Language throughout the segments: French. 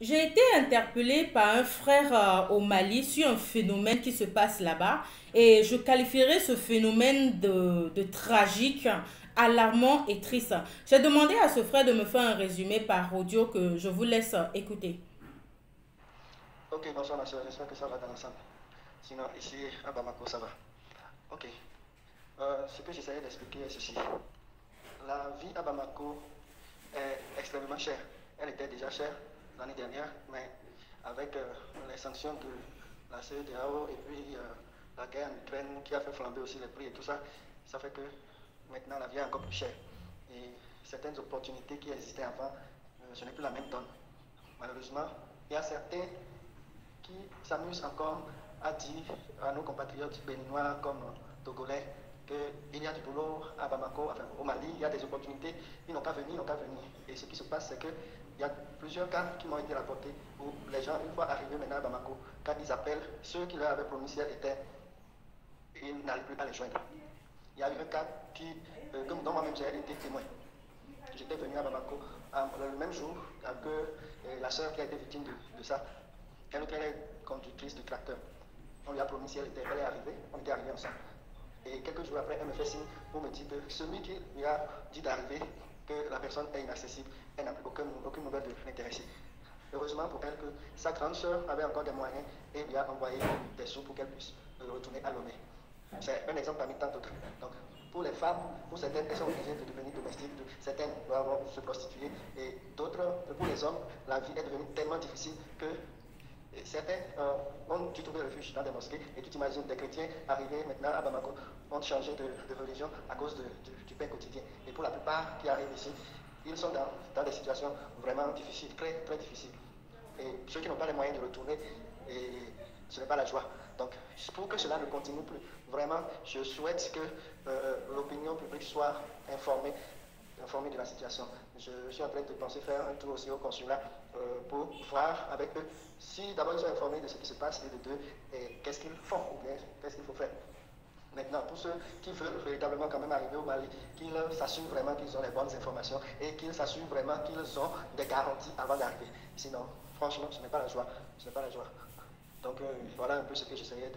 J'ai été interpellée par un frère au Mali sur un phénomène qui se passe là-bas et je qualifierais ce phénomène de tragique, alarmant et triste. J'ai demandé à ce frère de me faire un résumé par audio que je vous laisse écouter. Ok, bonsoir ma soeur, j'espère que ça va dans l'ensemble. Sinon, ici à Bamako, ça va. Ok, ce que j'essayais d'expliquer est ceci. La vie à Bamako est extrêmement chère. Elle était déjà chère l'année dernière, mais avec les sanctions de la CEDEAO et puis la guerre en Ukraine qui a fait flamber aussi les prix et tout ça, ça fait que maintenant la vie est encore plus chère. Et certaines opportunités qui existaient avant, ce n'est plus la même donne. Malheureusement, il y a certains qui s'amusent encore à dire à nos compatriotes béninois comme togolais qu'il y a du boulot à Bamako, enfin au Mali, il y a des opportunités, ils n'ont qu'à venir, ils n'ont qu'à venir. Et ce qui se passe, c'est qu'il y a plusieurs cas qui m'ont été rapportés où les gens, une fois arrivés maintenant à Bamako, quand ils appellent, ceux qui leur avaient promis si elle était, ils n'arrivent plus à les joindre. Il y a eu un cas dont moi-même j'ai été témoin. J'étais venu à Bamako le même jour que la sœur qui a été victime de ça. Elle est conductrice du tracteur. On lui a promis si elle est arrivée, on était arrivés ensemble. Et quelques jours après, elle me fait signe pour me dire que celui qui lui a dit d'arriver, que la personne est inaccessible, elle n'a plus aucune nouvelle de l'intéressé. Heureusement pour elle que sa grande sœur avait encore des moyens et lui a envoyé des sous pour qu'elle puisse retourner à Lomé. C'est un exemple parmi tant d'autres. Donc, pour les femmes, pour certaines, elles sont obligées de devenir domestiques, certaines doivent se prostituer, et d'autres, pour les hommes, la vie est devenue tellement difficile que certains ont dû trouver refuge dans des mosquées. Et tu t'imagines, des chrétiens arrivés maintenant à Bamako ont changé de religion à cause du pain quotidien. Et pour la plupart qui arrivent ici, ils sont dans des situations vraiment difficiles, très, très difficiles. Et ceux qui n'ont pas les moyens de retourner, et ce n'est pas la joie. Donc, pour que cela ne continue plus, vraiment, je souhaite que l'opinion publique soit informée de la situation. Je suis en train de penser faire un tour aussi au consulat pour voir avec eux si d'abord ils sont informés de ce qui se passe et de deux, et qu'est-ce qu'ils font ou bien qu'est-ce qu'il faut faire. Maintenant, pour ceux qui veulent véritablement quand même arriver au Mali, qu'ils s'assurent vraiment qu'ils ont les bonnes informations et qu'ils s'assurent vraiment qu'ils ont des garanties avant d'arriver. Sinon, franchement, ce n'est pas la joie. Ce n'est pas la joie. Donc, voilà un peu ce que j'essayais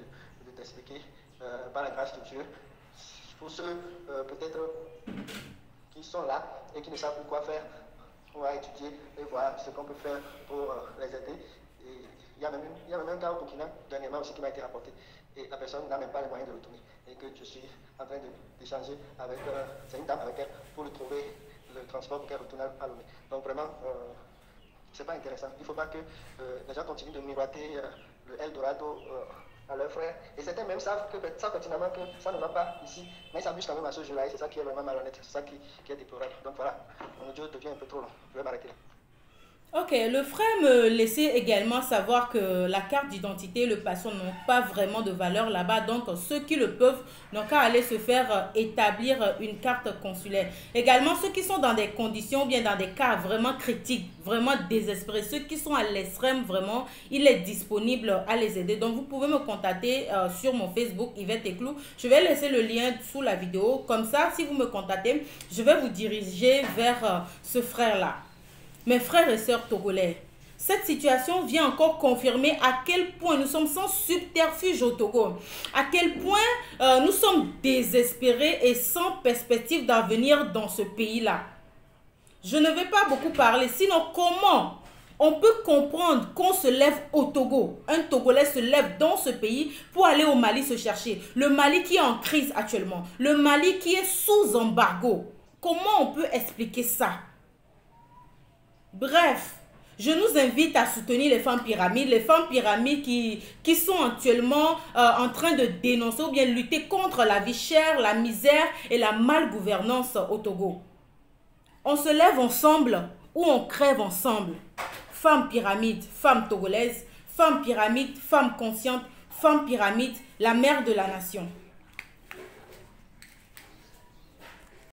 de t'expliquer par la grâce de Dieu. Pour ceux, peut-être, qui sont là et qui ne savent plus quoi faire, on va étudier et voir ce qu'on peut faire pour les aider. Et il y a même un cas au Burkina, dernièrement aussi, qui m'a été rapporté. Et la personne n'a même pas les moyens de retourner. Et que je suis en train d'échanger avec, c'est une dame avec elle, pour lui trouver le transport pour qu'elle retourne à Lomé. Donc vraiment, c'est pas intéressant. Il ne faut pas que les gens continuent de miroiter le Eldorado à leurs frères. Et certains même savent continuellement que ça ne va pas ici. Mais ils s'abusent quand même à ce jeu-là. Et c'est ça qui est vraiment malhonnête. C'est ça qui est déplorable. Donc voilà, mon audio devient un peu trop long. Je vais m'arrêter là. Ok, le frère me laissait également savoir que la carte d'identité, le passeport n'ont pas vraiment de valeur là-bas. Donc, ceux qui le peuvent n'ont qu'à aller se faire établir une carte consulaire. Également, ceux qui sont dans des conditions ou bien dans des cas vraiment critiques, vraiment désespérés, ceux qui sont à l'extrême, vraiment, il est disponible à les aider. Donc, vous pouvez me contacter sur mon Facebook, Yvette Eclou. Je vais laisser le lien sous la vidéo. Comme ça, si vous me contactez, je vais vous diriger vers ce frère-là. Mes frères et sœurs togolais, cette situation vient encore confirmer à quel point nous sommes sans subterfuge au Togo, à quel point nous sommes désespérés et sans perspective d'avenir dans ce pays-là. Je ne vais pas beaucoup parler, sinon comment on peut comprendre qu'on se lève au Togo, un Togolais se lève dans ce pays pour aller au Mali se chercher, le Mali qui est en crise actuellement, le Mali qui est sous embargo. Comment on peut expliquer ça? Bref, je nous invite à soutenir les femmes pyramides qui sont actuellement en train de dénoncer ou bien lutter contre la vie chère, la misère et la malgouvernance au Togo. On se lève ensemble ou on crève ensemble. Femmes pyramides, femmes togolaises, femmes pyramides, femmes conscientes, femmes pyramides, la mère de la nation.